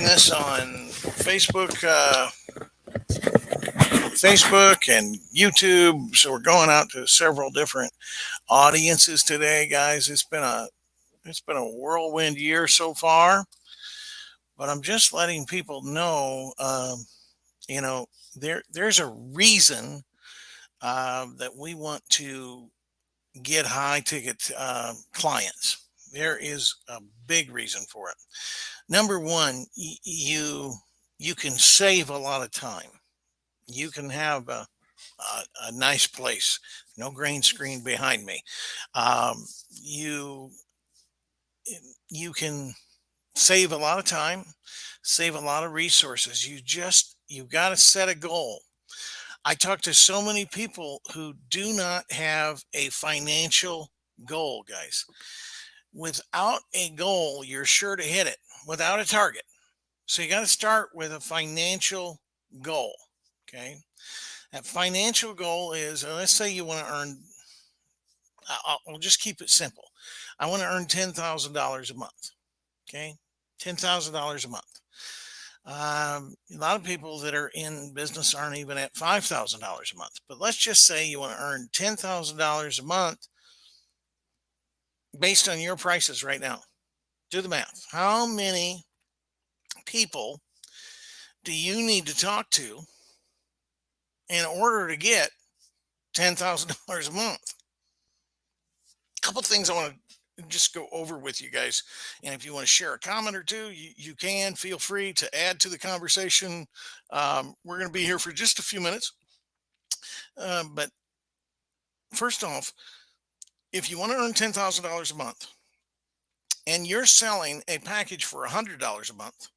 this on Facebook and YouTube. So we're going out to several different audiences today, guys. It's been a whirlwind year so far, but I'm just letting people know, you know, there's a reason that we want to get high ticket clients. There is a big reason for it. Number one, you can save a lot of time. You can have a nice place, no green screen behind me. Um, you you can save a lot of time, save a lot of resources. You've got to set a goal. I talk to so many people who do not have a financial goal, guys. Without a goal, you're sure to hit it. Without a target, so you got to start with a financial goal. Okay. That financial goal is, let's say you want to earn, I'll just keep it simple. I want to earn $10,000 a month. Okay. $10,000 a month. A lot of people that are in business aren't even at $5,000 a month. But let's just say you want to earn $10,000 a month based on your prices right now. Do the math. How many people do you need to talk to in order to get $10,000 a month? A couple things I want to just go over with you guys. And if you want to share a comment or two, you can feel free to add to the conversation. We're going to be here for just a few minutes. But first off, if you want to earn $10,000 a month and you're selling a package for $100 a month,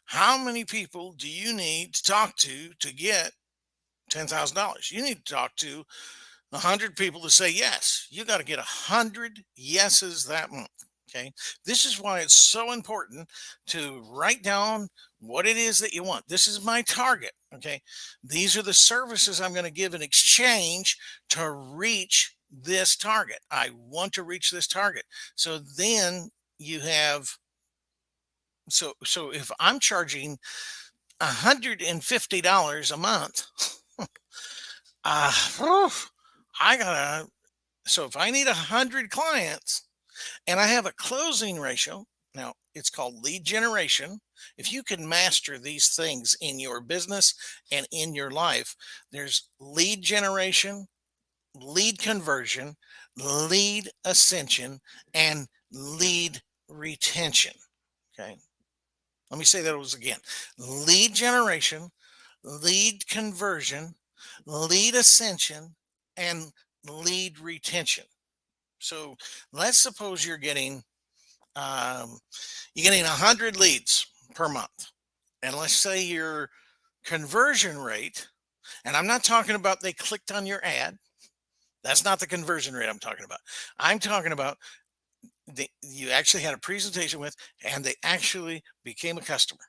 how many people do you need to talk to get $10,000? You need to talk to 100 people to say yes. You got to get 100 yeses that month. Okay. This is why it's so important to write down what it is that you want. This is my target. Okay. These are the services I'm going to give in exchange to reach this target. I want to reach this target. So then you have, so if I'm charging $150 a month, uh, I gotta, so if I need 100 clients and I have a closing ratio, now it's called lead generation. If you can master these things in your business and in your life, there's lead generation, lead conversion, lead ascension, and lead retention. Okay. Let me say those again: lead generation, lead conversion, lead ascension, and lead retention. So let's suppose you're getting 100 leads per month, and let's say your conversion rate, and I'm not talking about they clicked on your ad. That's not the conversion rate I'm talking about. I'm talking about you actually had a presentation with, and they actually became a customer.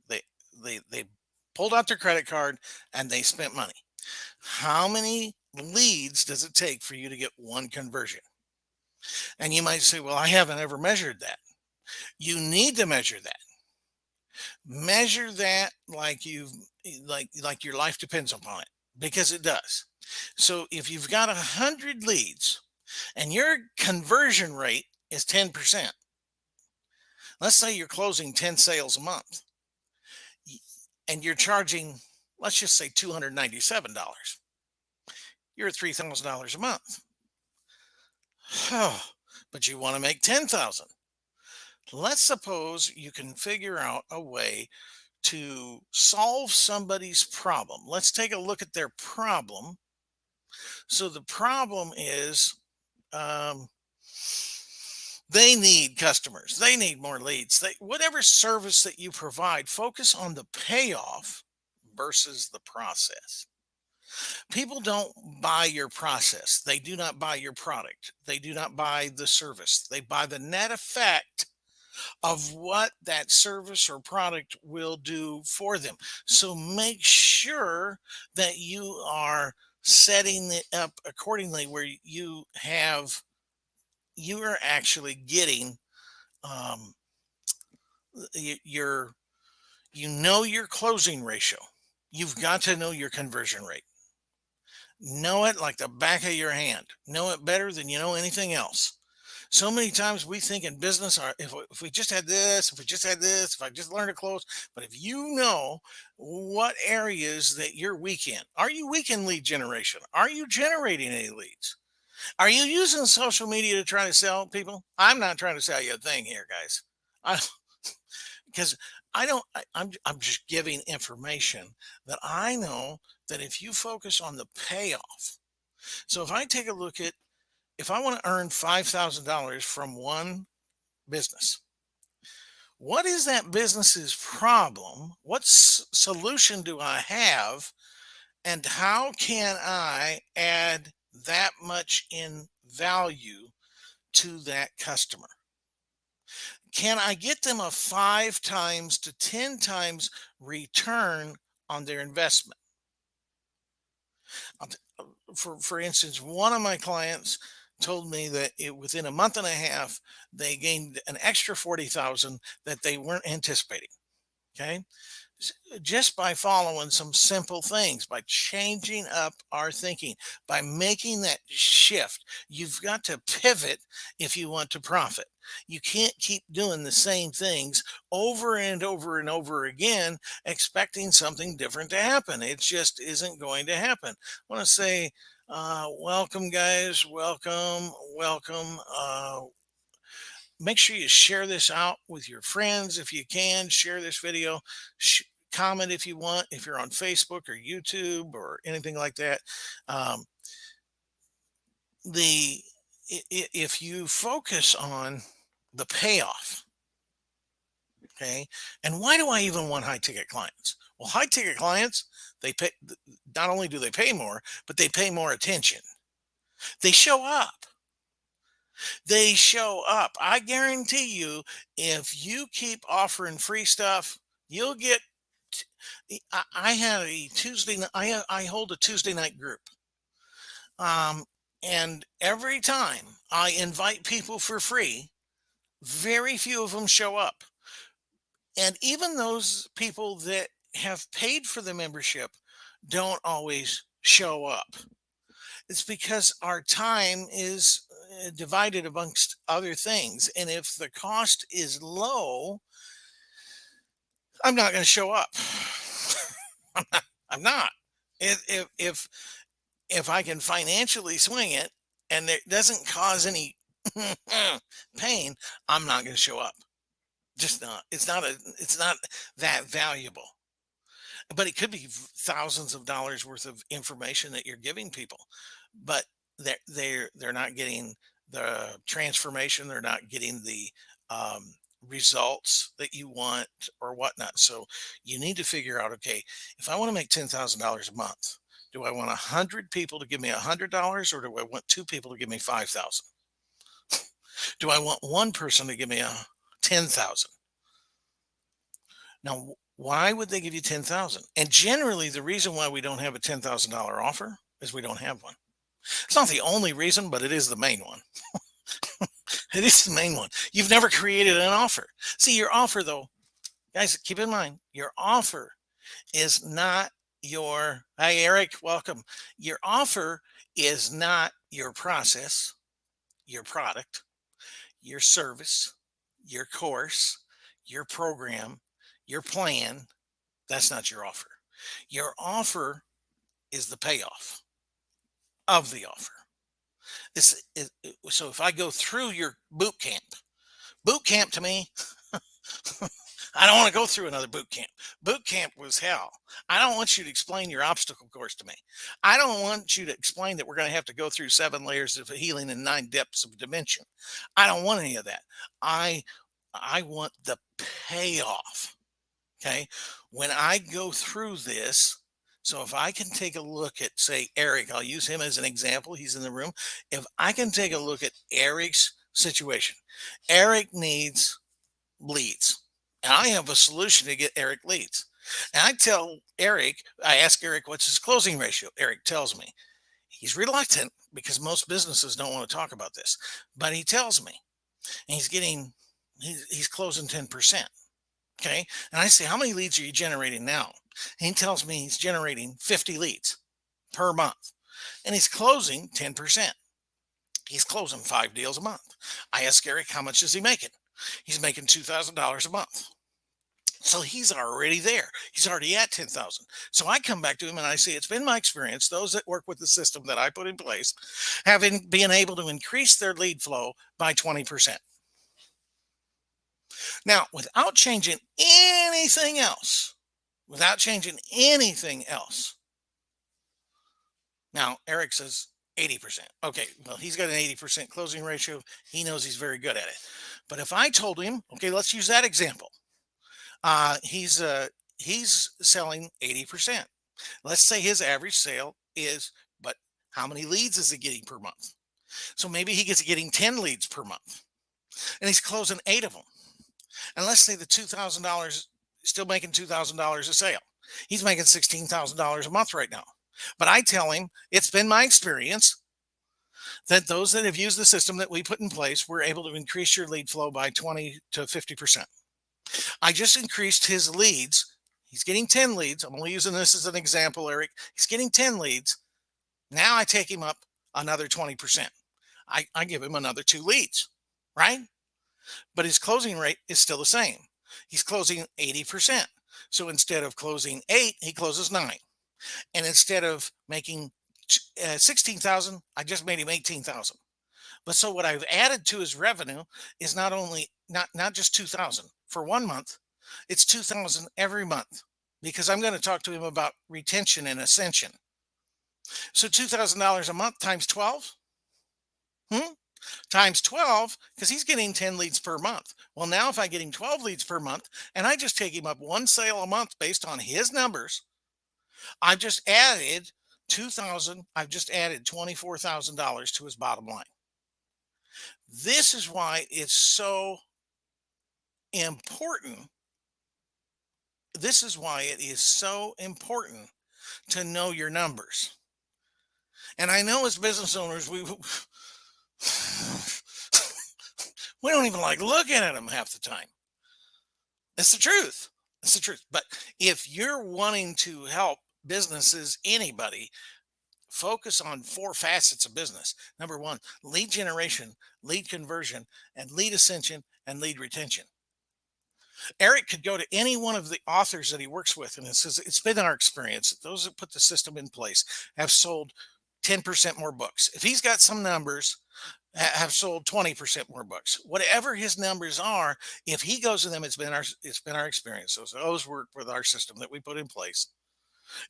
They they pulled out their credit card and they spent money. How many leads does it take for you to get one conversion? And you might say, well, I haven't ever measured that. You need to measure that. Measure that like like your life depends upon it, because it does. So if you've got 100 leads and your conversion rate is 10%, let's say you're closing 10 sales a month and you're charging, let's just say $297. You're at $3,000 a month. But you want to make 10,000. Let's suppose you can figure out a way to solve somebody's problem. Let's take a look at their problem. So the problem is, um, they need customers. They need more leads. Whatever service that you provide, focus on the payoff versus the process. People don't buy your process. They do not buy your product. They do not buy the service. They buy the net effect of what that service or product will do for them. So make sure that you are setting it up accordingly, where you are actually getting um, Your you know your closing ratio. You've got to know your conversion rate. Know it like the back of your hand. Know it better than you know anything else. So many times we think in business, if we just had this, if we just had this, if I just learned to close. But if you know what areas that you're weak in, are you weak in lead generation? Are you generating any leads? Are you using social media to try to sell people? I'm not trying to sell you a thing here, guys. I, because I don't. I'm just giving information that I know that if you focus on the payoff. So if I take a look at if I want to earn $5,000 from one business, what is that business's problem? What solution do I have? And how can I add that much in value to that customer? Can I get them a 5 times to 10 times return on their investment? I'll t- for instance, one of my clients told me that within a month and a half they gained an extra 40,000 that they weren't anticipating. Okay, just by following some simple things, by changing up our thinking, by making that shift. You've got to pivot if you want to profit. You can't keep doing the same things over and over and over again, expecting something different to happen. It just isn't going to happen. I want to say, welcome, guys. Welcome, welcome. Make sure you share this out with your friends if you can. Share this video. Comment if you want, if you're on Facebook or YouTube or anything like that. Um, the if you focus on the payoff, okay. And why do I even want high ticket clients? Well, high ticket clients, they pay. Not only do they pay more, but they pay more attention. They show up. They show up. I guarantee you, if you keep offering free stuff, you'll get. I had a Tuesday. I hold a Tuesday night group, um, and every time I invite people for free, very few of them show up. And even those people that have paid for the membership don't always show up. It's because our time is divided amongst other things. And if the cost is low, I'm not going to show up. I'm not. If I can financially swing it and it doesn't cause any pain, I'm not going to show up. Just not. It's not that valuable. But it could be thousands of dollars worth of information that you're giving people, but they're not getting the transformation. They're not getting the um, results that you want or whatnot. So you need to figure out, okay, if I want to make $10,000 a month, do I want 100 people to give me $100, or do I want 2 people to give me 5,000? Do I want one person to give me a 10,000? Now, why would they give you 10,000? And generally, the reason why we don't have a $10,000 offer is we don't have one. It's not the only reason, but it is the main one. It is the main one. You've never created an offer. See, your offer, though, guys, keep in mind, your offer is not your, hi, Eric, welcome. Your offer is not your process, your product, your service, your course, your program, your plan. That's not your offer. Your offer is the payoff of the offer. So if I go through your boot camp to me, I don't want to go through another boot camp. Boot camp was hell. I don't want you to explain your obstacle course to me. I don't want you to explain that we're going to have to go through 7 layers of healing and 9 depths of dimension. I don't want any of that. I I want the payoff. Okay. When I go through this, so if I can take a look at, say, Eric, I'll use him as an example. He's in the room. If I can take a look at Eric's situation, Eric needs leads. And I have a solution to get Eric leads. And I tell Eric, I ask Eric, what's his closing ratio? Eric tells me. He's reluctant because most businesses don't want to talk about this, but he tells me, and he's closing 10%. Okay. And I say, how many leads are you generating now? And he tells me he's generating 50 leads per month and he's closing 10%. He's closing 5 deals a month. I ask Eric, how much is he making? He's making $2,000 a month. So he's already there. He's already at 10,000. So I come back to him and I say, it's been my experience, those that work with the system that I put in place, having been able to increase their lead flow by 20%. Now, without changing anything else. Now, Eric says 80%. Okay, well, he's got an 80% closing ratio. He knows he's very good at it. But if I told him, okay, let's use that example. He's selling 80%. Let's say his average sale is, but how many leads is he getting per month? So maybe he gets getting 10 leads per month and he's closing 8 of them. And let's say the $2,000, still making $2,000 a sale. He's making $16,000 a month right now. But I tell him, it's been my experience that those that have used the system that we put in place were able to increase your lead flow by 20 to 50%. I just increased his leads. He's getting 10 leads. I'm only using this as an example, Eric. He's getting 10 leads. Now I take him up another 20%. I give him another 2 leads, right? But his closing rate is still the same. He's closing 80%. So instead of closing 8, he closes 9. And instead of making 16,000, I just made him 18,000. But so what I've added to his revenue is not just 2,000 for 1 month, it's 2,000 every month because I'm going to talk to him about retention and ascension. So $2,000 a month times 12, times 12, because he's getting 10 leads per month. Well, now if I get him 12 leads per month and I just take him up 1 sale a month based on his numbers, I've just added 2,000. I've just added $24,000 to his bottom line. This is why it's so important. This is why it is so important to know your numbers. And I know as business owners, we don't even like looking at them half the time. It's the truth. It's the truth. But if you're wanting to help businesses, anybody, focus on 4 facets of business. Number 1, lead generation, lead conversion, and lead ascension and lead retention. Eric could go to any one of the authors that he works with, and it says it's been our experience that those that put the system in place have sold 10% more books. If he's got some numbers, have sold 20% more books. Whatever his numbers are, if he goes to them, it's been our experience. Those work with our system that we put in place.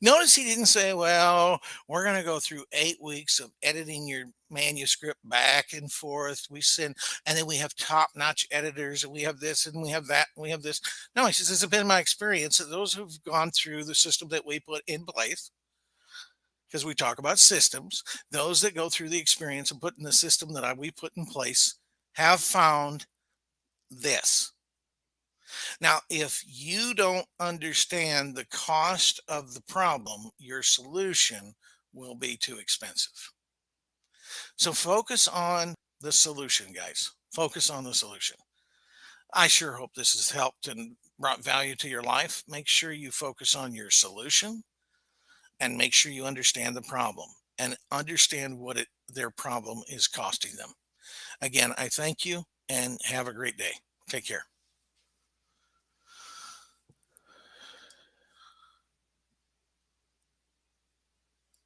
Notice he didn't say, well, we're going to go through 8 weeks of editing your manuscript back and forth. And then we have top notch editors, and we have this, and we have that, and we have this. No, he says, it's been my experience that those who've gone through the system that we put in place, because we talk about systems, those that go through the experience of putting the system that we put in place have found this. Now, if you don't understand the cost of the problem, your solution will be too expensive. So focus on the solution, guys. Focus on the solution. I sure hope this has helped and brought value to your life. Make sure you focus on your solution and make sure you understand the problem and understand what their problem is costing them. Again, I thank you and have a great day. Take care.